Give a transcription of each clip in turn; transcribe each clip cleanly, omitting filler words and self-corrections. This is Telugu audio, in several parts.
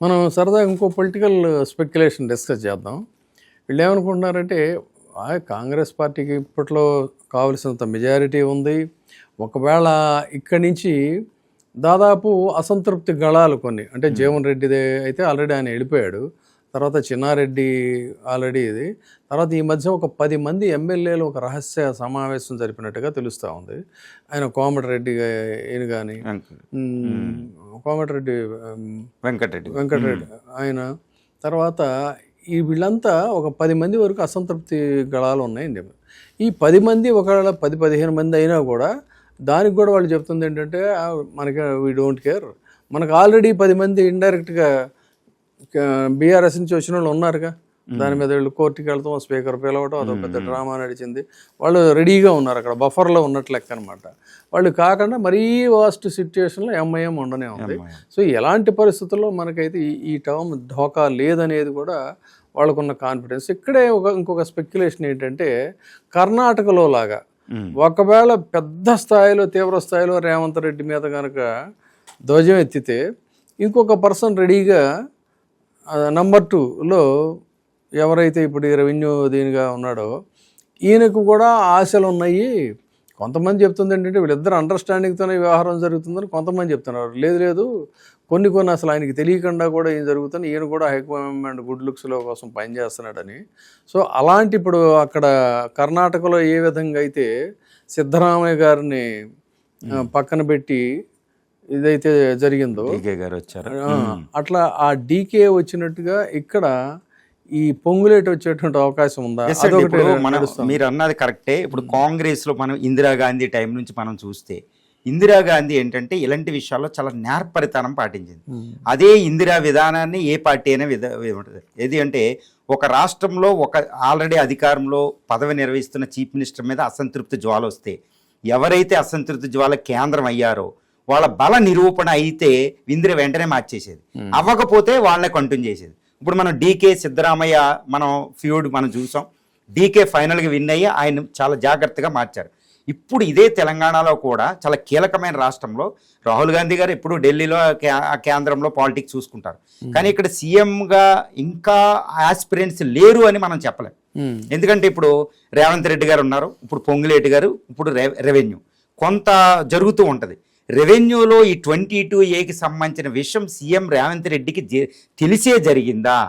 మనం సరదాగా ఇంకో పొలిటికల్ స్పెక్యులేషన్ డిస్కస్ చేద్దాం. వీళ్ళు ఏమనుకుంటున్నారంటే కాంగ్రెస్ పార్టీకి ఇప్పట్లో కావలసినంత మెజారిటీ ఉంది. ఒకవేళ ఇక్కడి నుంచి దాదాపు అసంతృప్తి గళాలు కొన్ని, అంటే జీవన్ రెడ్డిదే అయితే ఆల్రెడీ ఆయన వెళ్ళిపోయాడు, తర్వాత చిన్నారెడ్డి ఆల్రెడీ ఇది, తర్వాత ఈ మధ్య ఒక 10 మంది ఎమ్మెల్యేలు ఒక రహస్య సమావేశం జరిపినట్టుగా తెలుస్తూ ఉంది. ఆయన కోమటిరెడ్డి ఈయన కానీ కోమటిరెడ్డి వెంకటరెడ్డి ఆయన తర్వాత ఈ వీళ్ళంతా ఒక 10 మంది వరకు అసంతృప్తి గళాలు ఉన్నాయండి. ఈ 10 మంది ఒకవేళ 10-15 మంది అయినా కూడా దానికి కూడా వాళ్ళు చెప్తుంది ఏంటంటే మనకి వీ డోంట్ కేర్, మనకు ఆల్రెడీ 10 మంది ఇండైరెక్ట్గా బీఆర్ఎస్ నుంచి వచ్చిన వాళ్ళు ఉన్నారుగా, దాని మీద వీళ్ళు కోర్టుకి వెళ్తాం, స్పీకర్ పిలవటం, అదొక పెద్ద డ్రామా నడిచింది. వాళ్ళు రెడీగా ఉన్నారు, అక్కడ బఫర్లో ఉన్నట్లు లెక్క అనమాట. వాళ్ళు కాకుండా మరీ వాస్ట్ సిచ్యువేషన్లో ఎంఐఎం ఉండనే ఉంది. సో ఎలాంటి పరిస్థితుల్లో మనకైతే ఈ టర్మ్ ఢోకా లేదనేది కూడా వాళ్ళకున్న కాన్ఫిడెన్స్. ఇక్కడే ఇంకొక స్పెక్యులేషన్ ఏంటంటే కర్ణాటకలో లాగా ఒకవేళ పెద్ద స్థాయిలో తీవ్ర స్థాయిలో రేవంత్ రెడ్డి మీద కనుక ధ్వజం ఎత్తితే ఇంకొక పర్సన్ రెడీగా నంబర్ 2లో ఎవరైతే ఇప్పుడు ఈ రెవెన్యూ దీనిగా ఉన్నాడో ఈయనకు కూడా ఆశలు ఉన్నాయి. కొంతమంది చెప్తుంది ఏంటంటే వీళ్ళిద్దరు అండర్స్టాండింగ్తోనే వ్యవహారం జరుగుతుందని కొంతమంది చెప్తున్నారు. లేదు కొన్ని అసలు ఆయనకి తెలియకుండా కూడా ఏం జరుగుతుంది, ఈయన కూడా హైకమాండ్ గుడ్ లుక్స్లో కోసం పనిచేస్తున్నాడని. సో అలాంటి ఇప్పుడు అక్కడ కర్ణాటకలో ఏ విధంగా అయితే సిద్ధరామయ్య గారిని పక్కన పెట్టి ఇదైతే జరిగిందో గారు వచ్చారు, అట్లా ఆ డీకే వచ్చినట్టుగా ఇక్కడ ఈ పొంగులేటి వచ్చేటువంటి అవకాశం ఉందా? మీరు అన్నది కరెక్టే. ఇప్పుడు కాంగ్రెస్ లో మనం ఇందిరాగాంధీ టైం నుంచి మనం చూస్తే ఇందిరాగాంధీ ఏంటంటే ఇలాంటి విషయాల్లో చాలా నేర్పరితనం పాటించింది. అదే ఇందిరా విధానాన్ని ఏ పార్టీ అయినా ఏది అంటే ఒక రాష్ట్రంలో ఒక ఆల్రెడీ అధికారంలో పదవి నిర్వహిస్తున్న చీఫ్ మినిస్టర్ మీద అసంతృప్తి జ్వాల వస్తే ఎవరైతే అసంతృప్తి జ్వాల కేంద్రం అయ్యారో వాళ్ళ బల నిరూపణ అయితే ఇందిర వెంటనే మార్చేసేది, అవ్వకపోతే వాళ్ళనే కంటిన్యూ చేసేది. ఇప్పుడు మనం డీకే సిద్ధరామయ్య ఫ్యూడ్ మనం చూసాం. డీకే ఫైనల్గా విన్ అయ్యి ఆయన చాలా జాగ్రత్తగా మార్చారు. ఇప్పుడు ఇదే తెలంగాణలో కూడా చాలా కీలకమైన రాష్ట్రంలో రాహుల్ గాంధీ గారు ఎప్పుడు ఢిల్లీలో కేంద్రంలో పాలిటిక్స్ చూసుకుంటారు, కానీ ఇక్కడ సీఎంగా ఇంకా ఆస్పిరెంట్స్ లేరు అని మనం చెప్పలేం. ఎందుకంటే ఇప్పుడు రేవంత్ రెడ్డి గారు ఉన్నారు, ఇప్పుడు పొంగులేటి గారు, ఇప్పుడు రెవెన్యూ కొంత జరుగుతూ ఉంటుంది. రెవెన్యూలో ఈ 22A సంబంధించిన విషయం సీఎం రేవంత్ రెడ్డికి తెలిసే జరిగిందా,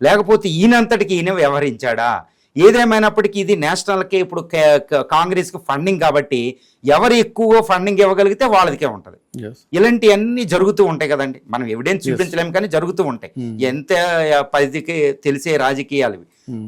లేకపోతే ఈయనంతటికి ఈయన వ్యవహరించాడా? ఏదేమైనప్పటికీ ఇది నేషనల్కే ఇప్పుడు కాంగ్రెస్కి ఫండింగ్ కాబట్టి ఎవరు ఎక్కువగా ఫండింగ్ ఇవ్వగలిగితే వాళ్ళదికే ఉంటుంది. ఇలాంటివన్నీ జరుగుతూ ఉంటాయి కదండి, మనం ఎవిడెన్స్ చూపించలేము కానీ జరుగుతూ ఉంటాయి. ఎంత పరిధికి తెలిసే రాజకీయాలు.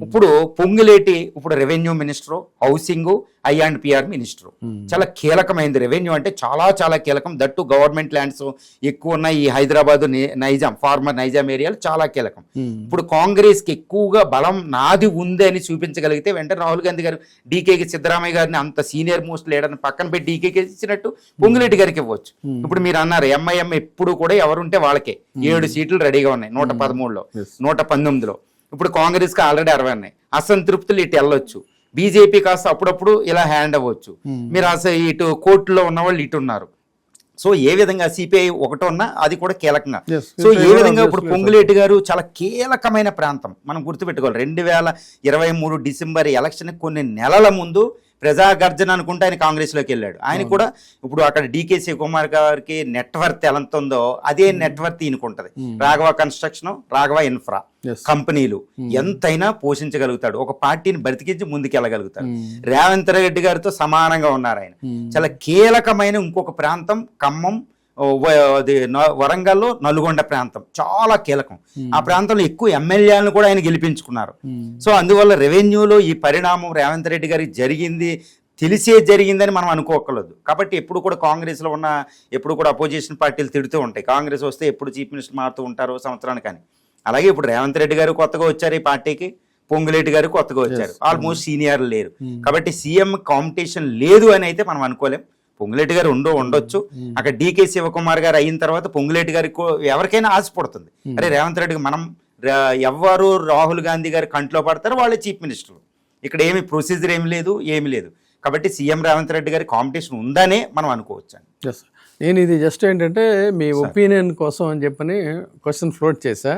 ఇప్పుడు పొంగులేటి ఇప్పుడు revenue minister, housing, I&PR minister. చాలా కీలకమైంది. రెవెన్యూ అంటే చాలా చాలా కీలకం. దట్టు గవర్నమెంట్ ల్యాండ్స్ ఎక్కువ ఉన్న ఈ హైదరాబాద్ నైజాం, ఫార్మర్ నైజాం ఏరియాలు చాలా కీలకం. ఇప్పుడు కాంగ్రెస్కి ఎక్కువగా బలం నాది ఉంది అని చూపించగలిగితే వెంటనే రాహుల్ గాంధీ గారు డీకేకి సిద్ధరామయ్య గారిని అంత సీనియర్ మోస్ట్ లీడర్ని పక్కన పెట్టి డీకేకి ఇచ్చినట్టు పొంగులేటి గారికి ఇవ్వచ్చు. ఇప్పుడు మీరు అన్నారు ఎంఐఎం ఎప్పుడు కూడా ఎవరుంటే వాళ్ళకే 7 సీట్లు రెడీగా ఉన్నాయి 113లో, 119లో. ఇప్పుడు కాంగ్రెస్కి ఆల్రెడీ 60 ఉన్నాయి. అసంతృప్తులు ఇటు వెళ్ళొచ్చు. బీజేపీ కాస్త అప్పుడప్పుడు ఇలా హ్యాండ్ అవ్వచ్చు. మీరు అసలు ఇటు కోర్టులో ఉన్న వాళ్ళు ఇటు ఉన్నారు. సో ఏ విధంగా సిపిఐ ఒకటో ఉన్నా అది కూడా కీలకంగా. సో ఏ విధంగా ఇప్పుడు పొంగులేటి గారు చాలా కీలకమైన ప్రాంతం మనం గుర్తుపెట్టుకోవాలి. 2023 డిసెంబర్ ఎలక్షన్ కొన్ని నెలల ముందు ప్రజాగర్జన అనుకుంటే ఆయన కాంగ్రెస్లోకి వెళ్ళాడు. ఆయన కూడా ఇప్పుడు అక్కడ డీకే శివకుమార్ గారికి నెట్వర్త్ ఎంత ఉందో అదే నెట్వర్త్ ఈయనకుంటది. రాఘవ కన్స్ట్రక్షన్, రాఘవ ఇన్ఫ్రా కంపెనీలు ఎంతైనా పోషించగలుగుతాడు, ఒక పార్టీని బ్రతికించి ముందుకెళ్ళగలుగుతాడు. రేవంత్ రెడ్డి గారితో సమానంగా ఉన్నారు ఆయన. చాలా కీలకమైన ఇంకొక ప్రాంతం ఖమ్మం, వరంగల్లో నల్గొండ ప్రాంతం చాలా కీలకం. ఆ ప్రాంతంలో ఎక్కువ ఎమ్మెల్యేలను కూడా ఆయన గెలిపించుకున్నారు. సో అందువల్ల రెవెన్యూలో ఈ పరిణామం రేవంత్ రెడ్డి గారికి తెలిసే జరిగిందని మనం అనుకోకలేదు. కాబట్టి ఎప్పుడు కూడా కాంగ్రెస్లో ఉన్న ఎప్పుడు కూడా అపోజిషన్ పార్టీలు తిడుతూ ఉంటాయి, కాంగ్రెస్ వస్తే ఎప్పుడు చీఫ్ మినిస్టర్ మారుతూ ఉంటారు సంవత్సరానికి అని. అలాగే ఇప్పుడు రేవంత్ రెడ్డి గారు కొత్తగా వచ్చారు ఈ పార్టీకి, పొంగులేటి గారు కొత్తగా వచ్చారు, ఆల్మోస్ట్ సీనియర్ లేరు. కాబట్టి సీఎం కాంపిటీషన్ లేదు అని అయితే మనం అనుకోలేం. పొంగులేటి గారు ఉండొచ్చు. అక్కడ డీకే శివకుమార్ గారు అయిన తర్వాత పొంగులేటి గారికి ఎవరికైనా ఆశపడుతుంది, అరే రేవంత్ రెడ్డికి మనం ఎవరు రాహుల్ గాంధీ గారి కంట్లో పడతారో వాళ్ళే చీఫ్ మినిస్టర్. ఇక్కడ ఏమి ప్రొసీజర్ ఏమి లేదు. కాబట్టి సీఎం రేవంత్ రెడ్డి గారి కాంపిటీషన్ ఉందనే మనం అనుకోవచ్చు. నేను ఇది జస్ట్ ఏంటంటే మీ ఒపీనియన్ కోసం అని చెప్పని క్వశ్చన్ ఫ్లోట్ చేశా,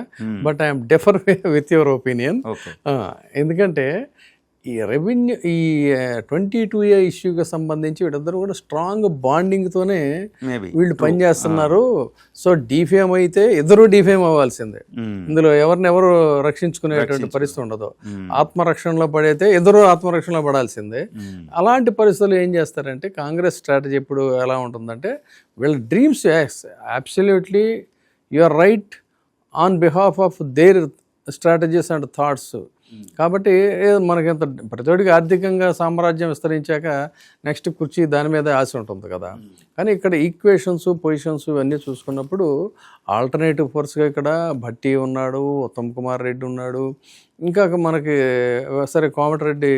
but I'm differ with your opinion. Okay. ఎందుకంటే ఈ రెవెన్యూ ఈ 22A ఇష్యూకి సంబంధించి వీళ్ళిద్దరు కూడా స్ట్రాంగ్ బాండింగ్తోనే మేబీ వీళ్ళు పనిచేస్తున్నారు. సో డిఫేమ్ అయితే ఇద్దరు డిఫేమ్ అవ్వాల్సిందే, ఇందులో ఎవరినెవరు రక్షించుకునేటువంటి పరిస్థితి ఉండదు. ఆత్మరక్షణలో పడైతే ఇద్దరు ఆత్మరక్షణలో పడాల్సిందే. అలాంటి పరిస్థితులు ఏం చేస్తారంటే కాంగ్రెస్ స్ట్రాటజీ ఇప్పుడు ఎలా ఉంటుందంటే వీళ్ళ dreams, absolutely you are right on behalf of their strategies and thoughts. కాబట్టి మనకింత ప్రతివాడికి ఆర్థికంగా సామ్రాజ్యం విస్తరించాక నెక్స్ట్ కుర్చీ దాని మీద ఆశ ఉంటుంది కదా. కానీ ఇక్కడ ఈక్వేషన్స్, పొజిషన్స్ ఇవన్నీ చూసుకున్నప్పుడు ఆల్టర్నేటివ్ ఫోర్స్గా ఇక్కడ భట్టి ఉన్నాడు, ఉత్తమ్ కుమార్ రెడ్డి ఉన్నాడు, ఇంకా మనకి సరే కోమటిరెడ్డి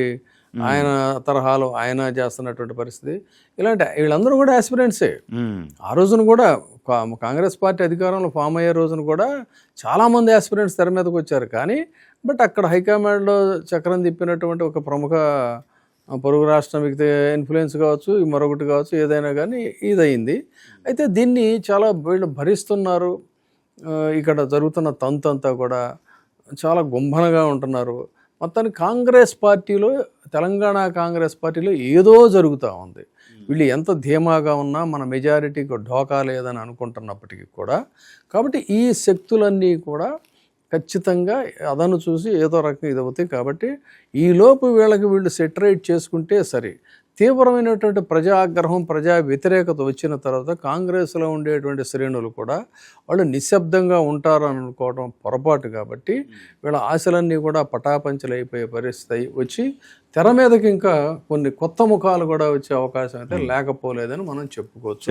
ఆయన తరహాలో ఆయన చేస్తున్నటువంటి పరిస్థితి. ఇలాంటి వీళ్ళందరూ కూడా ఆస్పిరెంట్సే. ఆ రోజున కూడా కాంగ్రెస్ పార్టీ అధికారంలో ఫామ్ అయ్యే రోజున కూడా చాలామంది ఆస్పిరెంట్స్ తెర మీదకి వచ్చారు. కానీ బట్ అక్కడ హైకమాండ్లో చక్రం తిప్పినటువంటి ఒక ప్రముఖ పొరుగు రాష్ట్రం వ్యక్తి ఇన్ఫ్లుయెన్స్ కావచ్చు, మరొకటి కావచ్చు, ఏదైనా కానీ ఇదయింది. అయితే దీన్ని చాలా వీళ్ళు భరిస్తున్నారు. ఇక్కడ జరుగుతున్న తంతు అంతా కూడా చాలా గుంభనగా ఉంటున్నారు. మొత్తానికి కాంగ్రెస్ పార్టీలో, తెలంగాణ కాంగ్రెస్ పార్టీలో ఏదో జరుగుతూ ఉంది. వీళ్ళు ఎంత ధీమాగా ఉన్నా మన మెజారిటీకి ఢోకా లేదని అనుకుంటున్నప్పటికీ కూడా, కాబట్టి ఈ శక్తులన్నీ కూడా ఖచ్చితంగా అదను చూసి ఏదో రకంగా ఇది అవుతాయి. కాబట్టి ఈలోపు వీళ్ళు సెటరేట్ చేసుకుంటే సరే. తీవ్రమైనటువంటి ప్రజా ఆగ్రహం, ప్రజా వ్యతిరేకత వచ్చిన తర్వాత కాంగ్రెస్లో ఉండేటువంటి శ్రేణులు కూడా వాళ్ళు నిశ్శబ్దంగా ఉంటారని అనుకోవడం పొరపాటు. కాబట్టి వీళ్ళ ఆశలన్నీ కూడా పటాపంచలైపోయే పరిస్థితి వచ్చి తెర మీదకి ఇంకా కొన్ని కొత్త ముఖాలు కూడా వచ్చే అవకాశం అయితే లేకపోలేదని మనం చెప్పుకోవచ్చు.